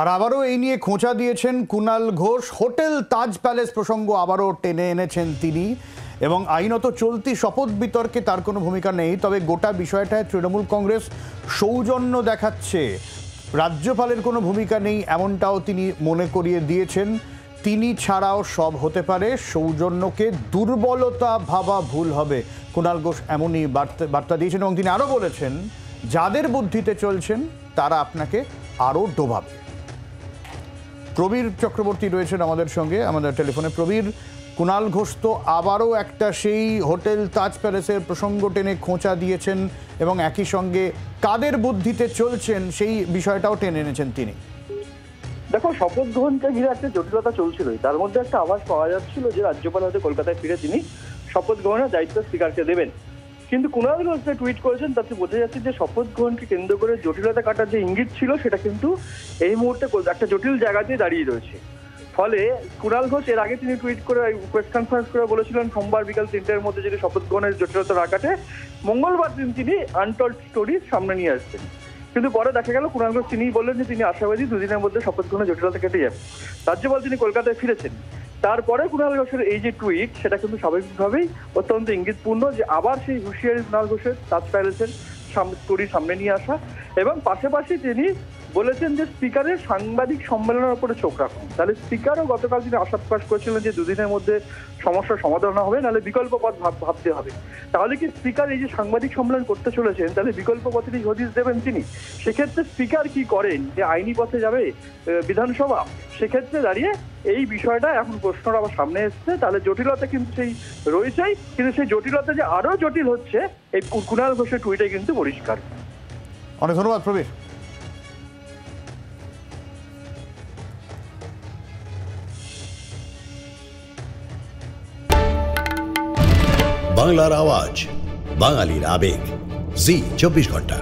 আর আবারও এই নিয়ে খোঁচা দিয়েছেন কুণাল ঘোষ। হোটেল তাজ প্যালেস প্রসঙ্গ আবারও টেনে এনেছেন তিনি, এবং আইনত চলতি শপথ বিতর্কে তার কোনো ভূমিকা নেই। তবে গোটা বিষয়টায় তৃণমূল কংগ্রেস সৌজন্য দেখাচ্ছে, রাজ্যপালের কোনো ভূমিকা নেই এমনটাও তিনি মনে করিয়ে দিয়েছেন। তিনি ছাড়াও সব হতে পারে, সৌজন্যকে দুর্বলতা ভাবা ভুল হবে। কুণাল ঘোষ এমনই বার্তা দিয়েছেন, এবং তিনি আরও বলেছেন, যাদের বুদ্ধিতে চলছেন তারা আপনাকে আরও ডোবাবে। প্রবীর চক্রবর্তী রয়েছেন আমাদের সঙ্গে, আমাদের টেলিফোনে। প্রবীর, কুণাল ঘোষ তো আবারও একটা সেই হোটেল তাজ প্যালেসের প্রসঙ্গ টেনে খোঁচা দিয়েছেন, এবং একই সঙ্গে কাদের বুদ্ধিতে চলছেন সেই বিষয়টাও টেনে এনেছেন তিনি। দেখো, শপথ গ্রহণকে ঘিরে একটা জটিলতা চলছিলই। তার মধ্যে একটা আভাস পাওয়া যাচ্ছিল যে রাজ্যপাল হয়তো কলকাতায় ফিরে তিনি শপথ গ্রহণের দায়িত্ব স্পিকারকে দেবেন। কিন্তু কুণাল ঘোষ যে টুইট করেছেন তাতে বোঝা যাচ্ছে যে শপথ গ্রহণকে কেন্দ্র করে জটিলতা কাটার যে ইঙ্গিত ছিল সেটা কিন্তু এই মুহূর্তে একটা জটিল জায়গাতে দাঁড়িয়ে রয়েছে। ফলে কুণাল ঘোষ এর আগে তিনি টুইট করে প্রেস কনফারেন্স করে বলেছিলেন সোমবার বিকাল 3টার মধ্যে যদি শপথ গ্রহণের জটিলতা না কাটে মঙ্গলবার দিন তিনি আনটল্ড স্টোরি সামনে নিয়ে আসছেন। কিন্তু পরে দেখা গেল কুণাল ঘোষ তিনিই বললেন যে তিনি আশাবাদী দুদিনের মধ্যে শপথ গ্রহণের জটিলতা কেটে যাবে। রাজ্যপাল তিনি কলকাতায় ফিরেছেন। তারপরে কুণাল ঘোষের এই যে টুইট সেটা কিন্তু স্বাভাবিকভাবেই অত্যন্ত ইঙ্গিতপূর্ণ যে আবার সেই হুঁশিয়ারি কুণাল ঘোষের তাজ প্যালেসের স্টোরি সামনে নিয়ে আসা, এবং পাশাপাশি তিনি বলেছেন যে স্পিকারের সাংবাদিক সম্মেলনের উপরে চোখ রাখুন। তাহলে স্পিকারও গতকাল তিনি আশা প্রকাশ করেছিলেন যে দুদিনের মধ্যে সমস্যার সমাধান হবে, নাহলে বিকল্প পথ ভাবতে হবে। তাহলে কি স্পিকার এই যে সাংবাদিক সম্মেলন করতে চলেছেন তাহলে বিকল্প পথেরই হদিশ দেবেন তিনি? সেক্ষেত্রে স্পিকার কি করেন, যে আইনি পথে যাবে বিধানসভা? সেক্ষেত্রে দাঁড়িয়ে এই বিষয়টা এখন প্রশ্নটা আবার সামনে এসছে। তাহলে জটিলতা কিন্তু সেই রয়েছেই, কিন্তু সেই জটিলতা যে আরো জটিল হচ্ছে এই কুণাল ঘোষের টুইটে কিন্তু পরিষ্কার। অনেক ধন্যবাদ প্রবীর। বাংলার আওয়াজ, বাঙালির আবেগ, জি 24 ঘন্টা।